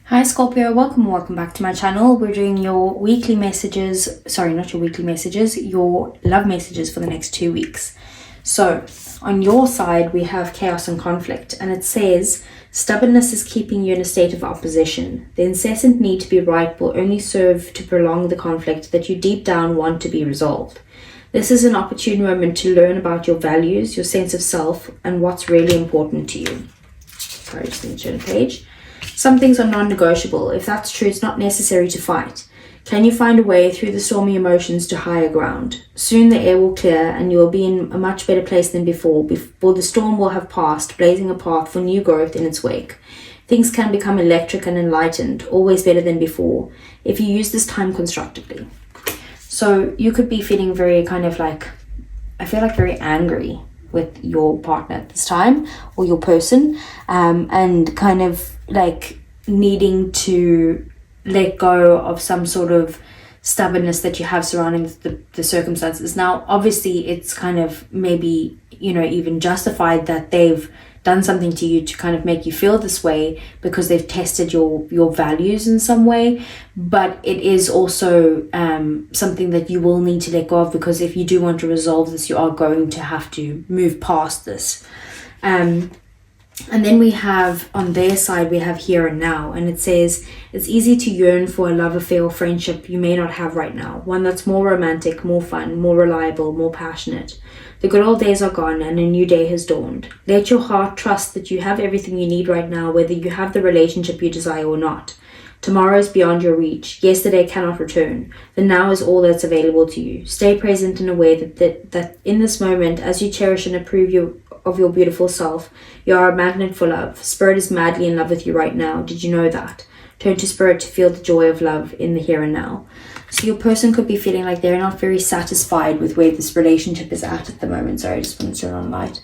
Hi Scorpio, welcome back to my channel. We're doing your weekly messages, sorry, not your weekly messages, your love messages for the next 2 weeks. So on your side, we have chaos and conflict, and it says, stubbornness is keeping you in a state of opposition. The incessant need to be right will only serve to prolong the conflict that you deep down want to be resolved. This is an opportune moment to learn about your values, your sense of self, and what's really important to you. Sorry, just need to turn a page. Some things are non-negotiable. If that's true, it's not necessary to fight. Can you find a way through the stormy emotions to higher ground? Soon the air will clear and you will be in a much better place than before the storm will have passed, blazing a path for new growth in its wake. Things can become electric and enlightened, always better than before, if you use this time constructively. So you could be feeling very very angry with your partner at this time, or your person, and kind of like needing to let go of some sort of stubbornness that you have surrounding the circumstances. Now, obviously, it's kind of maybe, even justified that they've done something to you to kind of make you feel this way because they've tested your values in some way, but it is also something that you will need to let go of, because if you do want to resolve this, you are going to have to move past this. And then we have, on their side, we have here and now. And it says, it's easy to yearn for a love affair or friendship you may not have right now. One that's more romantic, more fun, more reliable, more passionate. The good old days are gone and a new day has dawned. Let your heart trust that you have everything you need right now, whether you have the relationship you desire or not. Tomorrow is beyond your reach. Yesterday cannot return. The now is all that's available to you. Stay present and aware that in this moment, as you cherish and approve of your beautiful self, you are a magnet for love. Spirit is madly in love with you right now. Did you know that? Turn to Spirit to feel the joy of love in the here and now. So your person could be feeling like they're not very satisfied with where this relationship is at the moment. Sorry, I just want to turn on light.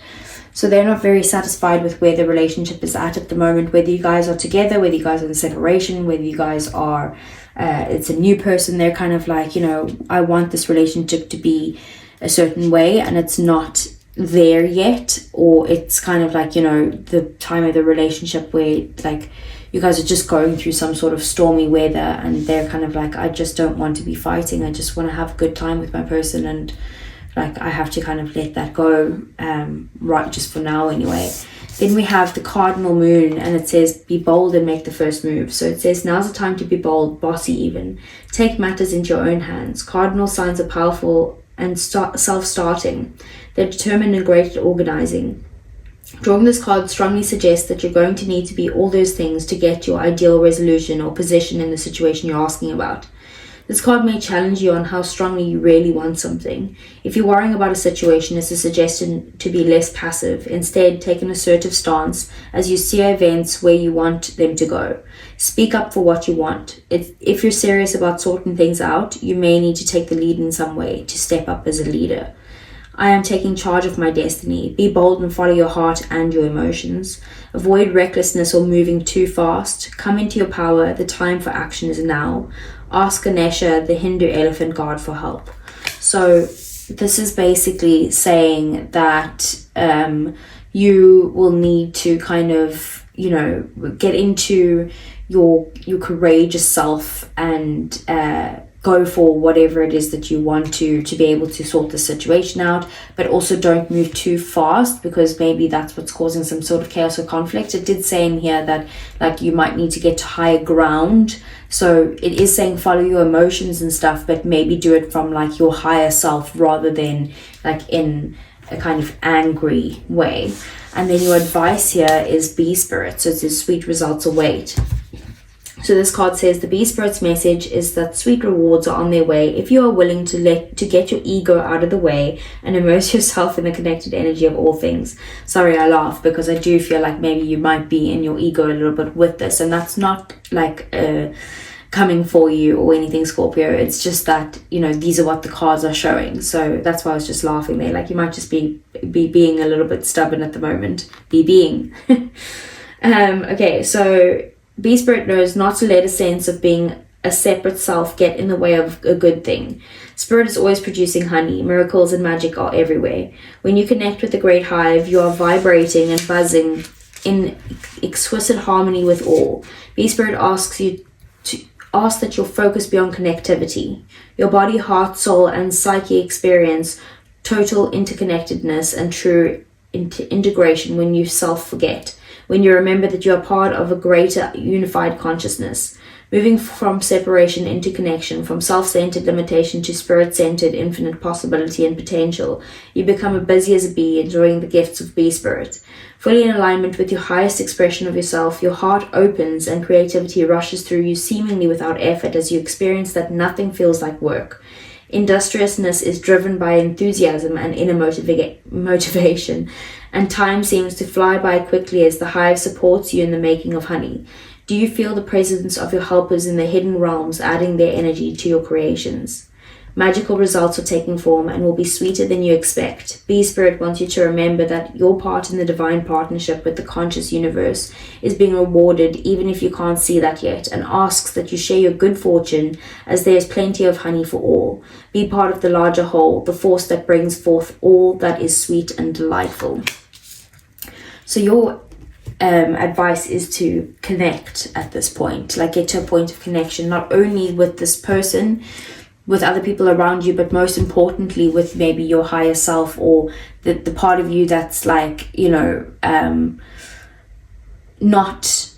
So they're not very satisfied with where the relationship is at the moment, whether you guys are together, whether you guys are in separation, whether you guys are, it's a new person. They're kind of like, I want this relationship to be a certain way and it's not there yet, or it's kind of like, the time of the relationship where like you guys are just going through some sort of stormy weather and they're kind of like, I just don't want to be fighting. I just want to have a good time with my person, and like I have to kind of let that go, right, just for now anyway. Then we have the cardinal moon, and it says, be bold and make the first move. So it says, now's the time to be bold, bossy even. Take matters into your own hands. Cardinal signs are powerful and self-starting. They're determined and great at organizing. Drawing this card strongly suggests that you're going to need to be all those things to get your ideal resolution or position in the situation you're asking about. This card may challenge you on how strongly you really want something. If you're worrying about a situation, it's a suggestion to be less passive. Instead, take an assertive stance as you see events where you want them to go. Speak up for what you want. If you're serious about sorting things out, you may need to take the lead in some way, to step up as a leader. I am taking charge of my destiny. Be bold and follow your heart and your emotions. Avoid recklessness or moving too fast. Come into your power. The time for action is now. Ask Ganesha, the Hindu elephant god, for help. So this is basically saying that you will need to kind of, get into your courageous self and go for whatever it is that you want to be able to sort the situation out, but also don't move too fast, because maybe that's what's causing some sort of chaos or conflict. It did say in here that like you might need to get to higher ground. So it is saying follow your emotions and stuff, but maybe do it from like your higher self rather than like in a kind of angry way. And then your advice here is be spirit. So it says sweet results await. So this card says the Bee Spirit's message is that sweet rewards are on their way if you are willing to get your ego out of the way and immerse yourself in the connected energy of all things. Sorry, I laugh because I do feel like maybe you might be in your ego a little bit with this, and that's not like coming for you or anything, Scorpio. It's just that, these are what the cards are showing. So that's why I was just laughing there. Like you might just be being a little bit stubborn at the moment. Okay, so Bee Spirit knows not to let a sense of being a separate self get in the way of a good thing. Spirit is always producing honey. Miracles and magic are everywhere. When you connect with the great hive, you are vibrating and buzzing in exquisite harmony with all. B-Spirit asks that your focus be on connectivity. Your body, heart, soul, and psyche experience total interconnectedness and true integration when you self-forget, when you remember that you are part of a greater unified consciousness. Moving from separation into connection, from self-centered limitation to spirit-centered infinite possibility and potential, you become as busy as a bee, enjoying the gifts of bee-spirit. Fully in alignment with your highest expression of yourself, your heart opens and creativity rushes through you seemingly without effort as you experience that nothing feels like work. Industriousness is driven by enthusiasm and inner motivation, and time seems to fly by quickly as the hive supports you in the making of honey. Do you feel the presence of your helpers in the hidden realms adding their energy to your creations? Magical results are taking form and will be sweeter than you expect. B-Spirit wants you to remember that your part in the divine partnership with the conscious universe is being rewarded even if you can't see that yet, and asks that you share your good fortune as there is plenty of honey for all. Be part of the larger whole, the force that brings forth all that is sweet and delightful. So your advice is to connect at this point, like get to a point of connection, not only with this person, with other people around you, but most importantly with maybe your higher self, or the part of you that's like, you know, not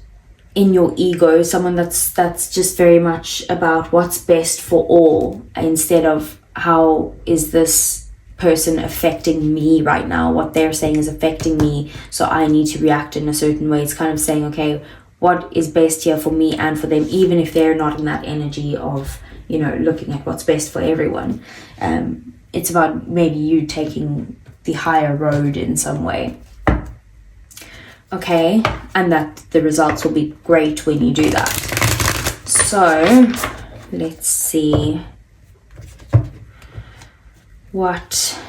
in your ego, someone that's just very much about what's best for all, instead of how is this person affecting me right now, what they're saying is affecting me, so I need to react in a certain way. It's kind of saying, okay, what is best here for me and for them, even if they're not in that energy of, you know, looking at what's best for everyone. It's about maybe you taking the higher road in some way. Okay, and that the results will be great when you do that. So let's see what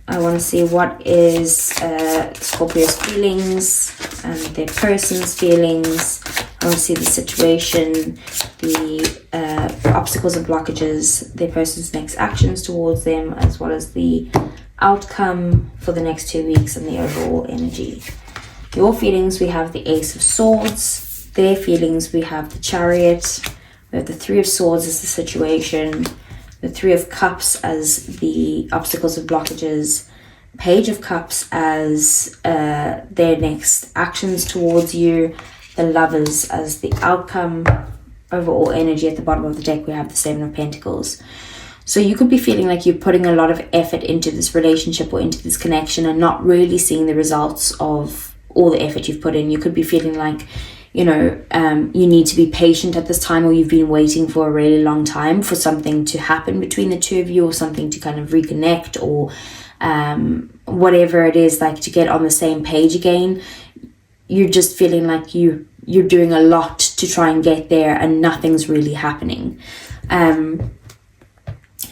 I want to see. What is Scorpio's feelings and their person's feelings. I want to see the situation, the obstacles and blockages, their person's next actions towards them, as well as the outcome for the next 2 weeks and the overall energy. Your feelings, we have the Ace of Swords. Their feelings, we have the Chariot. We have the Three of Swords as the situation, the Three of Cups as the obstacles and blockages, Page of Cups as their next actions towards you, the Lovers as the outcome, overall energy. At the bottom of the deck, we have the Seven of Pentacles. So you could be feeling like you're putting a lot of effort into this relationship or into this connection and not really seeing the results of all the effort you've put in. You could be feeling like, you know, you need to be patient at this time, or you've been waiting for a really long time for something to happen between the two of you, or something to kind of reconnect, or whatever it is, like to get on the same page again. You're just feeling like you're doing a lot to try and get there and nothing's really happening.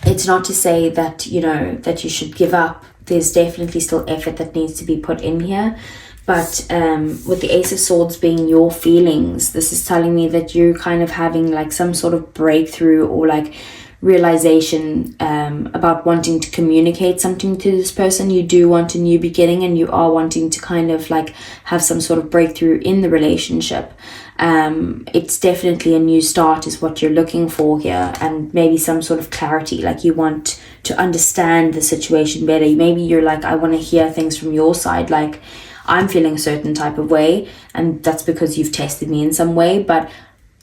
It's not to say that, you know, that you should give up. There's definitely still effort that needs to be put in here. But with the Ace of Swords being your feelings, this is telling me that you're kind of having like some sort of breakthrough or like realization about wanting to communicate something to this person. You do want a new beginning, and you are wanting to kind of like have some sort of breakthrough in the relationship. It's definitely a new start is what you're looking for here, and maybe some sort of clarity, like you want to understand the situation better. Maybe you're like, I want to hear things from your side, like I'm feeling a certain type of way, and that's because you've tested me in some way, but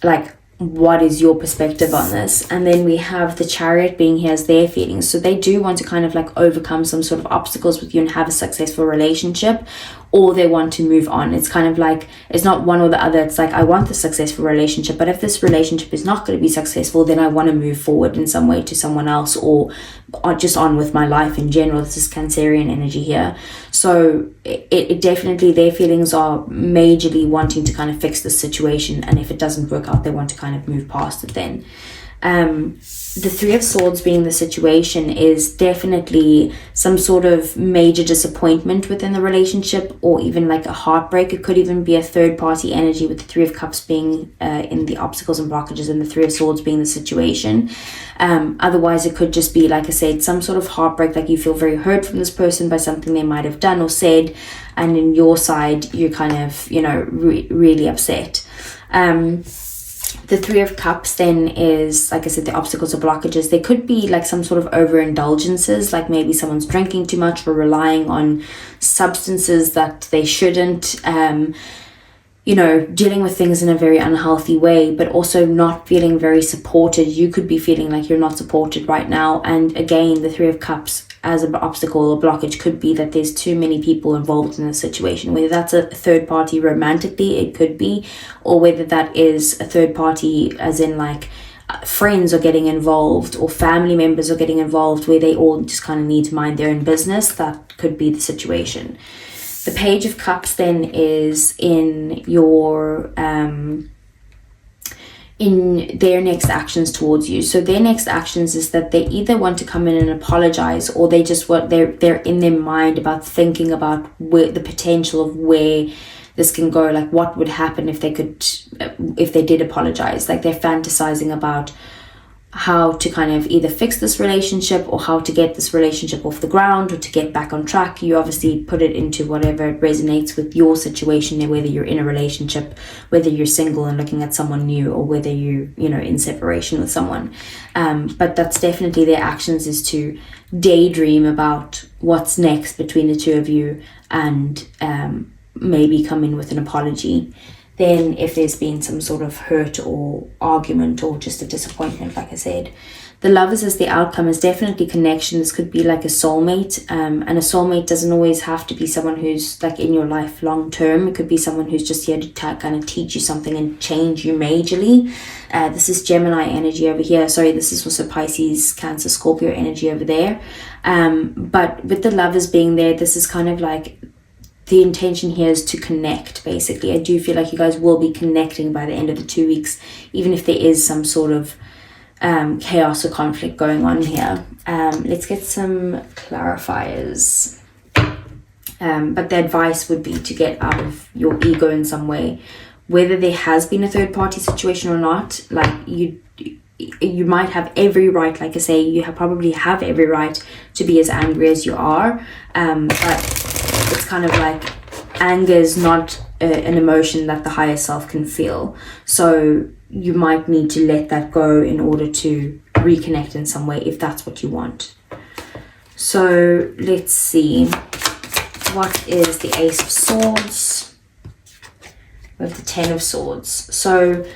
like, what is your perspective on this? And then we have the Chariot being here as their feelings. So they do want to kind of like overcome some sort of obstacles with you and have a successful relationship, or they want to move on. It's kind of like, it's not one or the other. It's like, I want the successful relationship, but if this relationship is not going to be successful, then I want to move forward in some way to someone else, or just on with my life in general. This is Cancerian energy here. So it definitely, their feelings are majorly wanting to kind of fix the situation, and if it doesn't work out, they want to kind of move past it then. The Three of Swords being the situation is definitely some sort of major disappointment within the relationship, or even like a heartbreak. It could even be a third party energy, with the Three of Cups being in the obstacles and blockages, and the Three of Swords being the situation. Otherwise, it could just be, like I said, some sort of heartbreak, like you feel very hurt from this person by something they might have done or said, and in your side, you're kind of, really upset. The Three of Cups then is, like I said, the obstacles or blockages. There could be like some sort of overindulgences, like maybe someone's drinking too much or relying on substances that they shouldn't, dealing with things in a very unhealthy way, but also not feeling very supported. You could be feeling like you're not supported right now. And again, the Three of Cups as an obstacle or blockage could be that there's too many people involved in the situation, whether that's a third party romantically, it could be, or whether that is a third party as in like friends are getting involved or family members are getting involved, where they all just kind of need to mind their own business. That could be the situation. The Page of Cups then is in your in their next actions towards you. So their next actions is that they either want to come in and apologize, or they just want, they're in their mind about thinking about where the potential of where this can go, like what would happen if they did apologize. Like they're fantasizing about how to kind of either fix this relationship or how to get this relationship off the ground or to get back on track. You obviously put it into whatever resonates with your situation, whether you're in a relationship, whether you're single and looking at someone new, or whether you're in separation with someone. But that's definitely their actions, is to daydream about what's next between the two of you, and maybe come in with an apology. Then if there's been some sort of hurt or argument or just a disappointment, like I said, the Lovers as the outcome is definitely connection. This could be like a soulmate, and a soulmate doesn't always have to be someone who's like in your life long term. It could be someone who's just here to kind of teach you something and change you majorly. This is Gemini energy over here. Sorry, this is also Pisces, Cancer, Scorpio energy over there. But with the Lovers being there, this is kind of like, the intention here is to connect, basically. I do feel like you guys will be connecting by the end of the 2 weeks, even if there is some sort of chaos or conflict going on here. Let's get some clarifiers. But the advice would be to get out of your ego in some way. Whether there has been a third party situation or not, like you might have every right, like I say, you probably have every right to be as angry as you are, but it's kind of like, anger is not an emotion that the higher self can feel. So you might need to let that go in order to reconnect in some way, if that's what you want. So let's see. What is the Ace of Swords? We have the Ten of Swords. So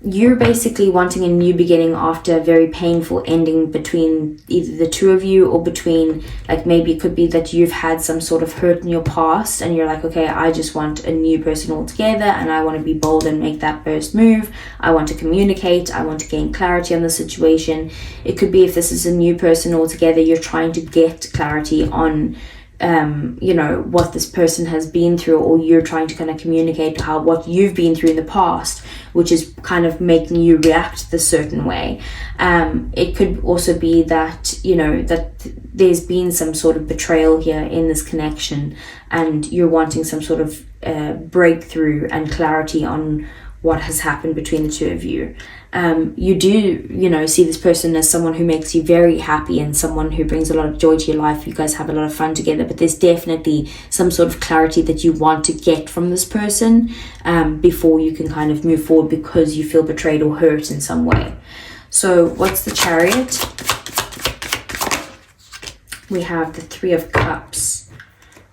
you're basically wanting a new beginning after a very painful ending between either the two of you, or between, like, maybe it could be that you've had some sort of hurt in your past and you're like, okay, I just want a new person altogether, and I want to be bold and make that first move. I want to communicate. I want to gain clarity on the situation. It could be, if this is a new person altogether, you're trying to get clarity on what this person has been through, or you're trying to kind of communicate what you've been through in the past, which is kind of making you react this certain way. It could also be that that there's been some sort of betrayal here in this connection, and you're wanting some sort of breakthrough and clarity on what has happened between the two of you. You do, see this person as someone who makes you very happy and someone who brings a lot of joy to your life. You guys have a lot of fun together, but there's definitely some sort of clarity that you want to get from this person before you can kind of move forward, because you feel betrayed or hurt in some way. So what's the Chariot? We have the Three of Cups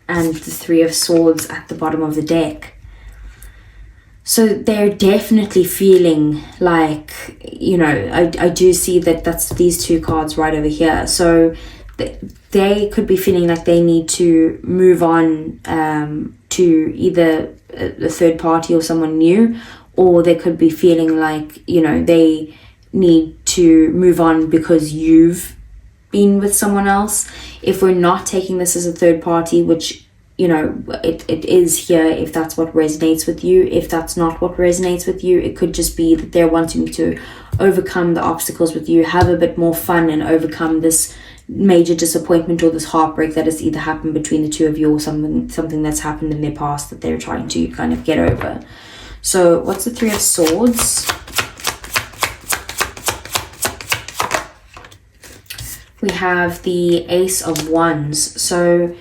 and the Three of Swords at the bottom of the deck. So they're definitely feeling like, I do see that's these two cards right over here. So they could be feeling like they need to move on to either a third party or someone new, or they could be feeling like, they need to move on because you've been with someone else. If we're not taking this as a third party, which you know, it is here if that's what resonates with you. If that's not what resonates with you, it could just be that they're wanting to overcome the obstacles with you, have a bit more fun, and overcome this major disappointment or this heartbreak that has either happened between the two of you, or something that's happened in their past that they're trying to kind of get over. So what's the Three of Swords? We have the Ace of Wands. So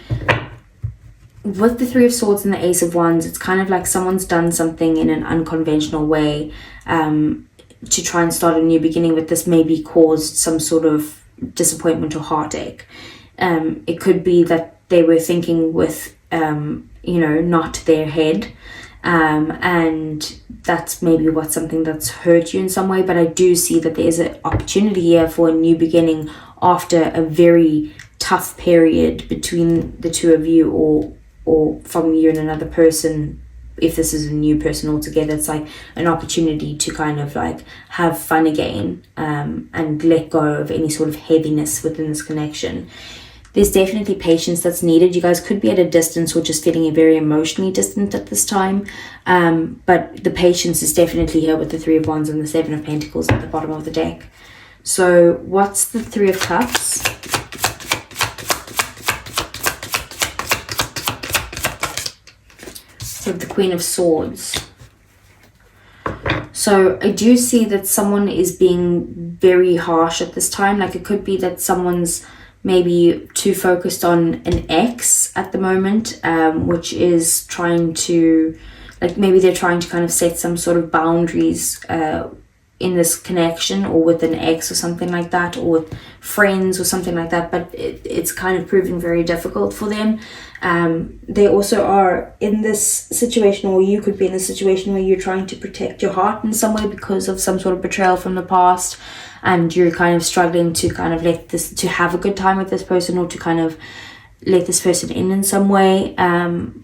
with the Three of Swords and the Ace of Wands, it's kind of like someone's done something in an unconventional way to try and start a new beginning, but this maybe caused some sort of disappointment or heartache. It could be that they were thinking with, you know, not their head, and that's maybe something that's hurt you in some way. But I do see that there is an opportunity here for a new beginning after a very tough period between the two of you, or from you and another person. If this is a new person altogether, it's like an opportunity to kind of like have fun again, and let go of any sort of heaviness within this connection. There's definitely patience that's needed. You guys could be at a distance or just feeling very emotionally distant at this time, but the patience is definitely here with the Three of Wands and the Seven of Pentacles at the bottom of the deck. So what's the Three of Cups? With the Queen of Swords. So I do see that someone is being very harsh at this time. Like it could be that someone's maybe too focused on an ex at the moment, which is trying to, like, maybe they're trying to kind of set some sort of boundaries in this connection, or with an ex or something like that, or with friends or something like that, but it's kind of proving very difficult for them. They also are in this situation, or you could be in a situation where you're trying to protect your heart in some way because of some sort of betrayal from the past, and you're kind of struggling to kind of to have a good time with this person, or to kind of let this person in some way.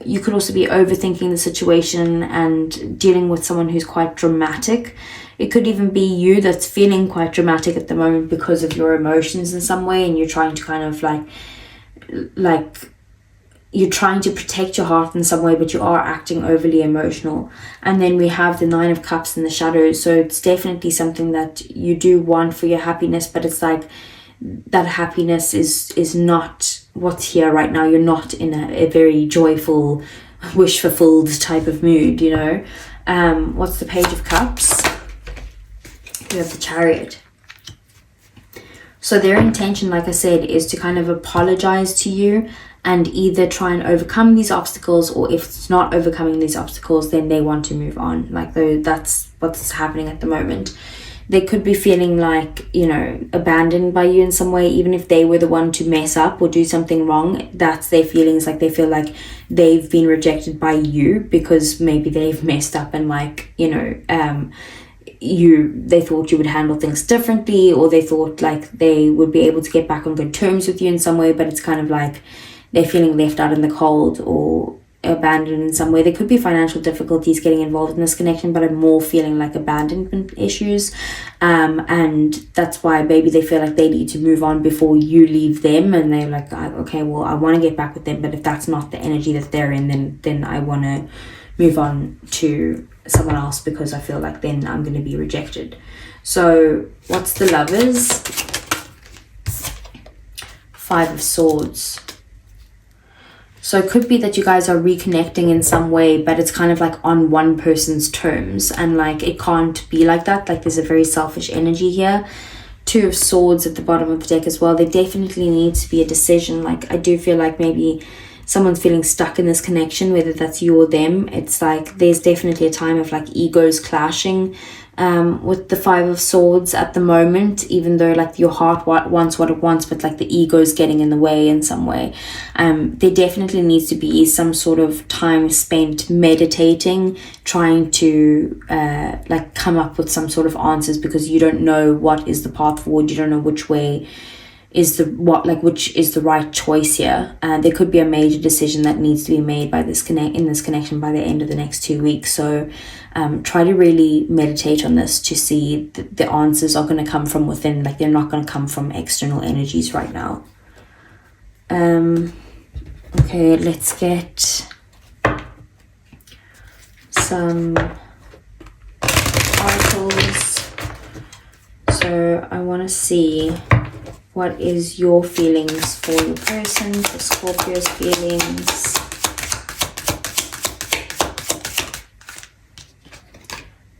You could also be overthinking the situation and dealing with someone who's quite dramatic. It could even be you that's feeling quite dramatic at the moment because of your emotions in some way, and you're trying to kind of like you're trying to protect your heart in some way, but you are acting overly emotional. And then we have the Nine of Cups in the shadows. So it's definitely something that you do want for your happiness, but it's like that happiness is not what's here right now. You're not in a very joyful, wish fulfilled type of mood, you know. What's the Page of Cups? We have the Chariot. So their intention, like I said, is to kind of apologize to you and either try and overcome these obstacles, or if it's not overcoming these obstacles, then they want to move on. Like, though, that's what's happening at the moment. They could be feeling like, you know, abandoned by you in some way, even if they were the one to mess up or do something wrong. That's their feelings. Like, they feel like they've been rejected by you because maybe they've messed up, and like, you know, they thought you would handle things differently, or they thought like they would be able to get back on good terms with you in some way, but it's kind of like they're feeling left out in the cold or abandoned in some way. There could be financial difficulties getting involved in this connection, but I'm more feeling like abandonment issues, and that's why maybe they feel like they need to move on before you leave them, and they're like, okay, well, I want to get back with them, but if that's not the energy that they're in, then I want to move on to someone else, because I feel like then I'm going to be rejected. So what's the Lovers? Five of Swords. So it could be that you guys are reconnecting in some way, but it's kind of like on one person's terms, and like it can't be like that. Like, there's a very selfish energy here. Two of Swords at the bottom of the deck as well. There definitely needs to be a decision. Like, I do feel like maybe someone's feeling stuck in this connection, whether that's you or them. It's like there's definitely a time of like egos clashing with the Five of Swords at the moment, even though like your heart wants what it wants, but like the ego's getting in the way in some way. There definitely needs to be some sort of time spent meditating, trying to like come up with some sort of answers, because you don't know what is the path forward. You don't know which way is which is the right choice here. There could be a major decision that needs to be made by this connection by the end of the next 2 weeks. So try to really meditate on this to see the answers are going to come from within. Like, they're not going to come from external energies right now. Okay, let's get some oracles. So I want to see what is your feelings for your person, for Scorpio's feelings.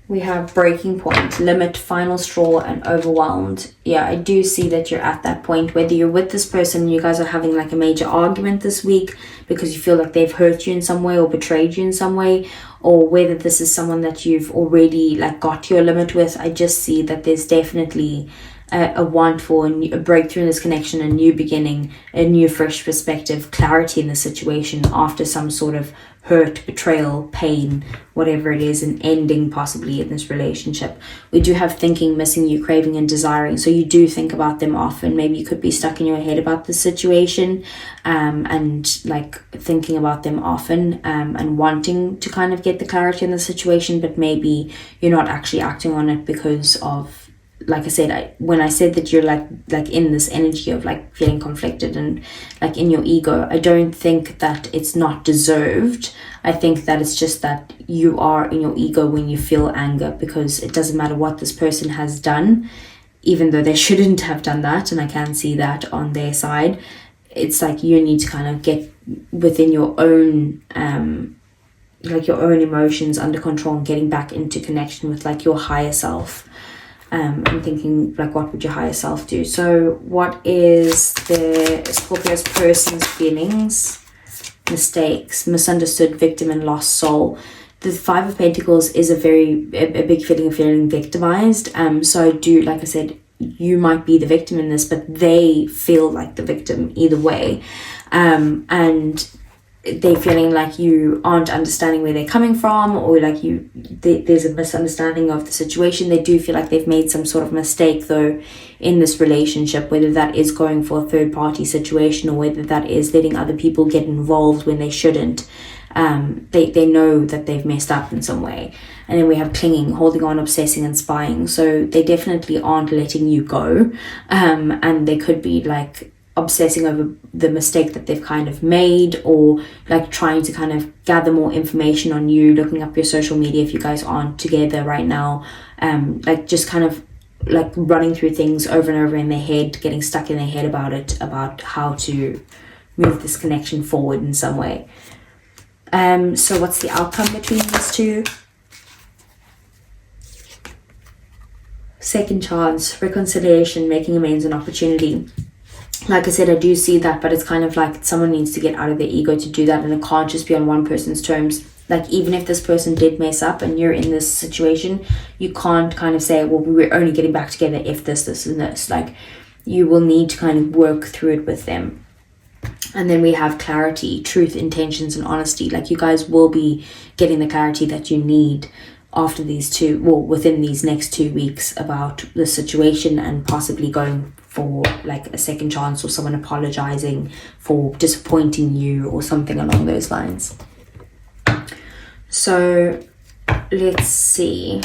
We have breaking point, limit, final straw, and overwhelmed. Yeah, I do see that you're at that point, whether you're with this person and you guys are having like a major argument this week because you feel like they've hurt you in some way or betrayed you in some way, or whether this is someone that you've already like got to your limit with. I just see that there's definitely a want for a breakthrough in this connection, a new beginning, a new fresh perspective, clarity in the situation after some sort of hurt, betrayal, pain, whatever it is, an ending possibly in this relationship. We do have thinking, missing you, craving, and desiring. So you do think about them often. Maybe you could be stuck in your head about the situation, and like thinking about them often, and wanting to kind of get the clarity in the situation, but maybe you're not actually acting on it because of, like I said, when I said that you're like in this energy of like feeling conflicted and like in your ego, I don't think that it's not deserved. I think that it's just that you are in your ego when you feel anger, because it doesn't matter what this person has done, even though they shouldn't have done that, and I can see that on their side. It's like you need to kind of get within your own like your own emotions under control and getting back into connection with like your higher self. I'm thinking like, what would your higher self do? So what is the Scorpio's person's feelings, mistakes, misunderstood, victim, and lost soul? The Five of Pentacles is a big feeling of feeling victimized. So I do, like I said, you might be the victim in this, but they feel like the victim either way. And they're feeling like you aren't understanding where they're coming from, or like there's a misunderstanding of the situation. They do feel like they've made some sort of mistake though in this relationship, whether that is going for a third party situation or whether that is letting other people get involved when they shouldn't. They know that they've messed up in some way. And then we have clinging, holding on, obsessing, and spying. So they definitely aren't letting you go, and they could be like obsessing over the mistake that they've kind of made, or like trying to kind of gather more information on you, looking up your social media if you guys aren't together right now, like just kind of like running through things over and over in their head, getting stuck in their head about how to move this connection forward in some way. So what's the outcome between these two? Second chance, reconciliation, making amends, and opportunity. Like I said, I do see that, but it's kind of like someone needs to get out of their ego to do that, and it can't just be on one person's terms. Like even if this person did mess up and you're in this situation, you can't kind of say, well, we're only getting back together if this and this. Like you will need to kind of work through it with them. And then we have clarity, truth, intentions, and honesty. Like you guys will be getting the clarity that you need after within these next 2 weeks about the situation, and possibly going for like a second chance, or someone apologizing for disappointing you or something along those lines. So let's see.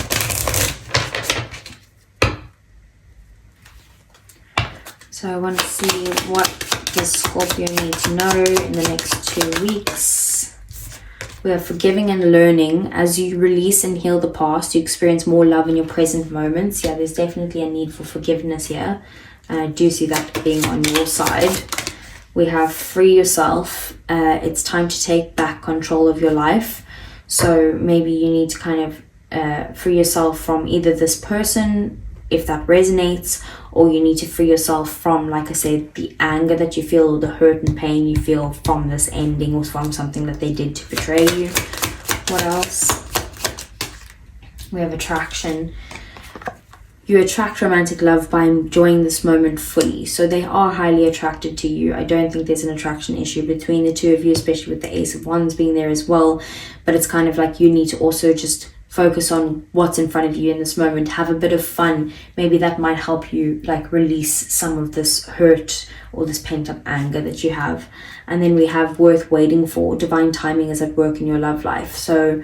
So I want to see what does Scorpio need to know in the next 2 weeks. We are forgiving and learning. As you release and heal the past, you experience more love in your present moments. Yeah, there's definitely a need for forgiveness here. And I do see that being on your side. We have free yourself. It's time to take back control of your life. So maybe you need to kind of free yourself from either this person, if that resonates, or you need to free yourself from, like I said, the anger that you feel, the hurt and pain you feel from this ending, or from something that they did to betray you. What else? We have attraction. You attract romantic love by enjoying this moment fully. So they are highly attracted to you. I don't think there's an attraction issue between the two of you, especially with the Ace of Wands being there as well. But it's kind of like you need to also just focus on what's in front of you in this moment. Have a bit of fun. Maybe that might help you like release some of this hurt or this pent-up anger that you have. And then we have worth waiting for. Divine timing is at work in your love life. So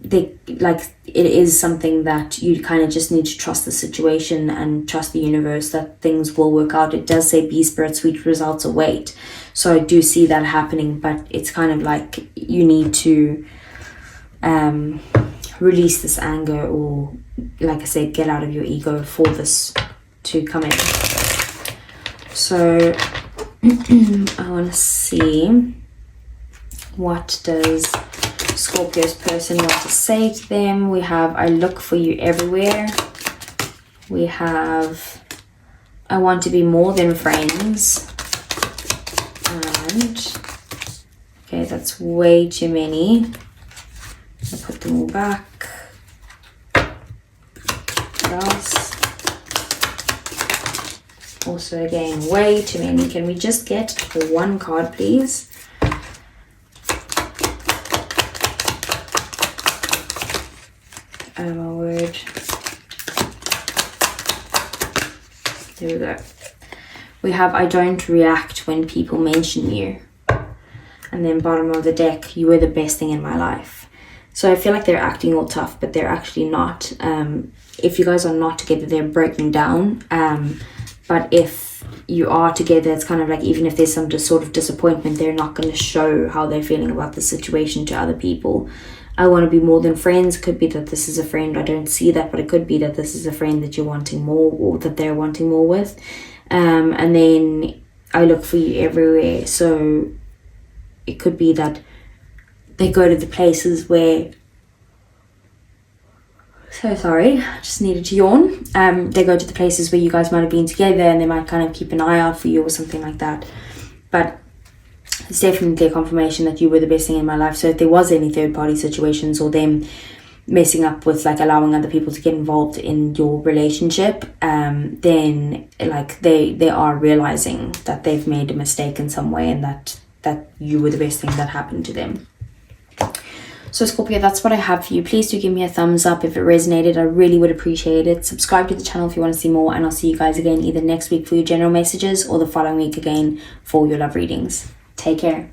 it is something that you kind of just need to trust the situation and trust the universe that things will work out. It does say be spirit, sweet results await, so I do see that happening, but it's kind of like you need to release this anger, or like I said, get out of your ego for this to come in. So I want to see, what does Scorpio's person want to say to them? We have, I look for you everywhere. We have, I want to be more than friends. And, okay, that's way too many. I'll put them all back. What else? Also, again, way too many. Can we just get one card, please? Oh my word. There we go. We have, I don't react when people mention you. And then bottom of the deck, you were the best thing in my life. So I feel like they're acting all tough, but they're actually not. If you guys are not together, they're breaking down. But if you are together, it's kind of like, even if there's some sort of disappointment, they're not going to show how they're feeling about the situation to other people. I want to be more than friends. It could be that this is a friend, I don't see that, but it could be that this is a friend that you're wanting more, or that they're wanting more with. And then I look for you everywhere. So it could be that they go to the places where, so sorry, I just needed to yawn. They go to the places where you guys might have been together, and they might kind of keep an eye out for you or something like that. But it's definitely a confirmation that you were the best thing in my life. So if there was any third party situations, or them messing up with like allowing other people to get involved in your relationship, then like they are realizing that they've made a mistake in some way, and that you were the best thing that happened to them. So Scorpio, that's what I have for you. Please do give me a thumbs up if it resonated. I really would appreciate it. Subscribe to the channel if you want to see more, and I'll see you guys again either next week for your general messages, or the following week again for your love readings. Take care.